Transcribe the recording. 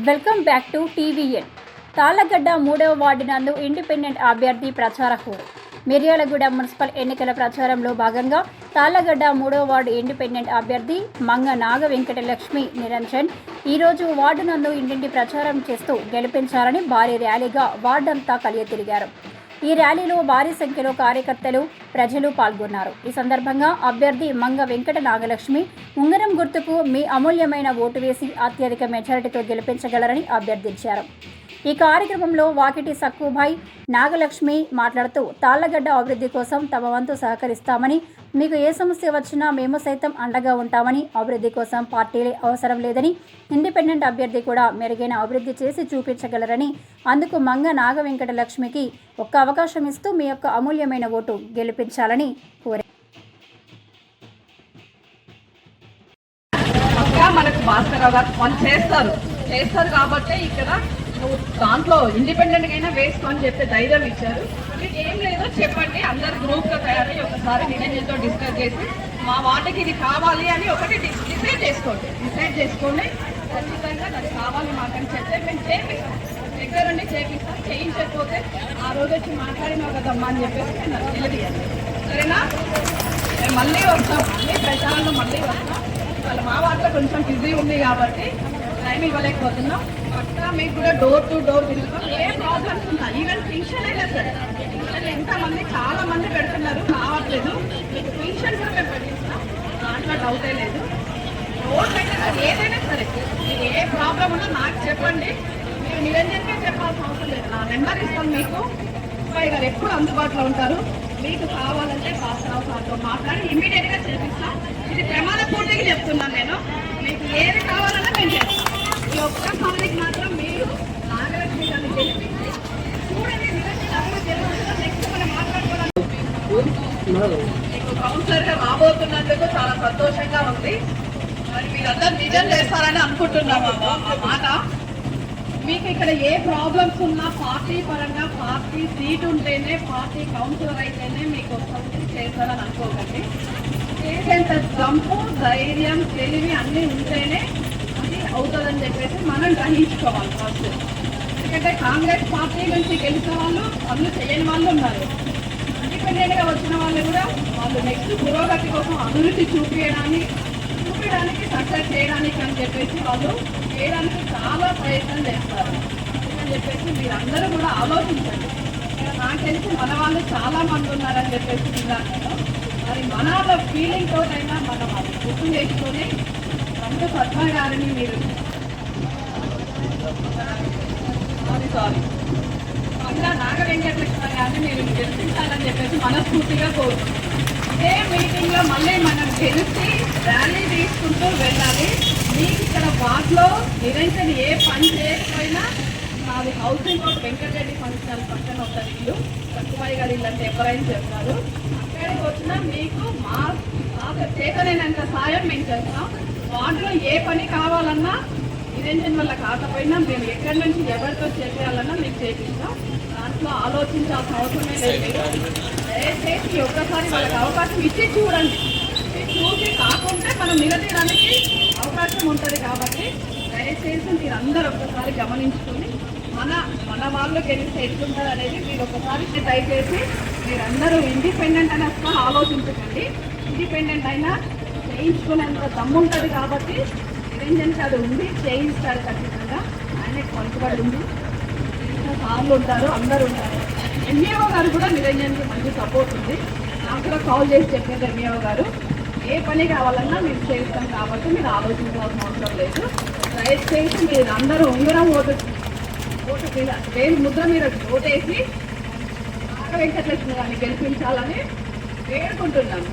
Welcome back to TVN. Tallagadda 3వ ward నందు independent అభ్యర్థి ప్రచార హోరు. మిర్యాలగూడ మున్సిపల్ ఎన్నికల ప్రచారంలో భాగంగా తాళ్లగడ్డ 3వ వార్డు ఇండిపెండెంట్ అభ్యర్థి మంగ నాగ వెంకటలక్ష్మి నిరంజన్ ఈరోజు వార్డు నందు ఇంటింటి ప్రచారం చేస్తూ గెలిపించాలని భారీ ర్యాలీగా వార్డంతా కలియతిరిగారు. ఈ ర్యాలీలో భారీ సంఖ్యలో కార్యకర్తలు, ప్రజలు పాల్గొన్నారు. ఈ సందర్భంగా అభ్యర్థి మంగ వెంకట నాగలక్ష్మి ఉంగరం గుర్తుకు మీ అమూల్యమైన ఓటు వేసి అత్యధిక మెజారిటీతో గెలిపించగలరని అభ్యర్థించారు. ఈ కార్యక్రమంలో వాకిటి సక్కుభాయ్ నాగలక్ష్మి మాట్లాడుతూ తాళ్లగడ్డ అభివృద్ధి కోసం తమ వంతు సహకరిస్తామని, మీకు ఏ సమస్య వచ్చినా మేము సైతం అండగా ఉంటామని, అభివృద్ధి కోసం పార్టీలే అవసరం లేదని, ఇండిపెండెంట్ అభ్యర్థి కూడా మెరుగైన అభివృద్ధి చేసి చూపించగలరని, అందుకు మంగ నాగ వెంకటలక్ష్మికి ఒక్క అవకాశం ఇస్తూ మీ యొక్క అమూల్యమైన ఓటు గెలిపించాలని కోరారు. మనకు భాస్కర్ గారు పని చేస్తారు కాబట్టి ఇక్కడ నువ్వు దాంట్లో ఇండిపెండెంట్ అయినా వేసుకొని చెప్పే ధైర్యం ఇచ్చారు. మీకు ఏం లేదో చెప్పండి, అందరు గ్రూప్గా తయారై ఒకసారి నిరంజన్తో డిస్కస్ చేసి మా వాటికి ఇది కావాలి అని ఒకటి డిసైడ్ చేసుకోండి. ఖచ్చితంగా అది కావాలి మాకని చెప్తే మేము చేపిస్తాం, దగ్గరుండి చేపిస్తాం. చేయించకపోతే ఆ రోజు వచ్చి మాట్లాడినావు కదమ్మా అని చెప్పేసి నాకు తెలియదు. సరేనా? మళ్ళీ వస్తాం, ప్రచారంలో మళ్ళీ వస్తాం. వాళ్ళ మా వాటిలో కొంచెం బిజీ ఉంది కాబట్టి టైం ఇవ్వలేకపోతున్నాం. పక్కా మీకు కూడా డోర్ టు డోర్ తిరుగుతాం. ఏ ప్రాబ్లమ్స్ ఉన్నా, ఈవెన్ పింఛన్ అయినా సరే, పింఛన్ ఎంతమంది చాలా మంది పెడుతున్నారు, కావట్లేదు. మీకు పింఛన్ కూడా మేము పెట్టిస్తాం, దాంట్లో డౌటే లేదు. రోడ్ పెట్టినా ఏదైనా సరే మీకు ఏ ప్రాబ్లం ఉన్నా నాకు చెప్పండి. మీరు నిరంజన్గా చెప్పాల్సిన అవసరం లేదు, నా నెంబర్ ఇస్తాను మీకు. సుబ్బాయి గారు ఎప్పుడు అందుబాటులో ఉంటారు. మీకు కావాలంటే భాస్కరరావు సార్తో మాట్లాడి ఇమీడియట్గా చేపిస్తాం. ఇది ప్రమాణ పూర్తిగా చెప్తున్నాను నేను. మీకు ఏది కావాలన్నా నేను చేస్తాను. ఈ ఒక్కసారికి మాత్రం మీరు నాగలక్ష్మి గారిని గెలిపించి చూడండి. నెక్స్ట్ మనం మాట్లాడుకోవడానికి మీకు కౌన్సిలర్గా రాబోతున్నందుకు చాలా సంతోషంగా ఉంది. మరి మీరందరూ నిజం చేస్తారని అనుకుంటున్నాము. ఆ మాట మీకు ఇక్కడ ఏ ప్రాబ్లమ్స్ ఉన్నా పార్టీ పరంగా, పార్టీ సీట్ ఉంటేనే, పార్టీ కౌన్సిలర్ అయితేనే మీకు వస్తుంది చేస్తారని అనుకోకండి. చేసేంత దమ్ము, ధైర్యం, తెలివి అన్నీ ఉంటేనే అది అవుతుందని చెప్పేసి మనం గ్రహించుకోవాలి ఫస్ట్. ఎందుకంటే కాంగ్రెస్ పార్టీ నుంచి గెలిచిన వాళ్ళు, పనులు చేయని వాళ్ళు ఉన్నారు. ఇండిపెండెంట్గా వచ్చిన వాళ్ళు కూడా వాళ్ళు నెక్స్ట్ పురోగతి కోసం అభివృద్ధి చూపించడానికి సక్సెస్ చేయడానికి అని చెప్పేసి వాళ్ళు చేయడానికి చాలా ప్రయత్నం చేస్తారు అని చెప్పేసి మీరందరూ కూడా ఆలోచించండి. నాకు తెలిసి మన వాళ్ళు చాలా మంది ఉన్నారని చెప్పేసి విన్నాను. మరి మన ఫీలింగ్ తోటైనా మనం అది గుర్తు చేసుకొని మంచి పద్మ గారిని మీరు సారీ మంగ నాగ వెంకటలక్ష్మి గారిని మీరు గెలిపించాలని చెప్పేసి మనస్ఫూర్తిగా కోరుకుంటున్నాం. ఇదే మీటింగ్లో మళ్ళీ మనం గెలిచి ర్యాలీ తీసుకుంటూ వెళ్ళాలి. మీకు ఇక్కడ వార్డులో నిరంజన్ ఏ పని చేయకపోయినా, నాది హౌసింగ్ బోర్డు వెంకటరెడ్డి ఫంక్షన్ పక్కన ఒక ఇల్లు, సక్కుబాయి గారి ఇల్లు అంటే ఎవరైనా చెప్తారు. అక్కడికి వచ్చినా మీకు మా చేతనైనంత సాయం మేము చేస్తాం. వార్డులో ఏ పని కావాలన్నా నిరంజన్ వల్ల కాకపోయినా మేము ఎక్కడి నుంచి ఎవరితో చేయాలన్నా మీకు చేపిస్తాం. దాంట్లో ఆలోచించాల్సిన అవసరమే లేదు. దయచేసి ఒక్కసారి వాళ్ళకి అవకాశం ఇచ్చి చూడండి. చూసి కాకుంటే మనం నిలదీయడానికి అవకాశం ఉంటుంది కాబట్టి దయచేసి మీరు అందరూ ఒక్కసారి గమనించుకొని మన వాళ్ళు గెలిస్తే ఎట్లుంటుంది అనేది మీరు ఒకసారి దయచేసి మీరందరూ ఇండిపెండెంట్ అని అసలు ఆలోచించకండి. ఇండిపెండెంట్ అయినా చేయించుకునేంత దమ్ము ఉంటుంది కాబట్టి నిరంజన్కి అది ఉంది, చేయిస్తారు ఖచ్చితంగా. ఆయనకి పలుకుబడి ఉంది, సార్లు ఉంటారు, అందరూ ఉంటారు. ఎంఈఓ గారు కూడా నిరంజన్కి మంచి సపోర్ట్ ఉంది. నాకు కూడా కాల్ చేసి చెప్పారు ఎంఈఓ గారు, ఏ పని కావాలన్నా మీరు చేస్తాం కాబట్టి మీరు ఆలోచించాల్సిన అవసరం లేదు. దయచేసి మీరు అందరూ ఉంగరం ఓటు మీద వేలు ముద్ర మీరు ఓటేసి నాగ వెంకటలక్ష్మి గారిని గెలిపించాలని వేడుకుంటున్నాను.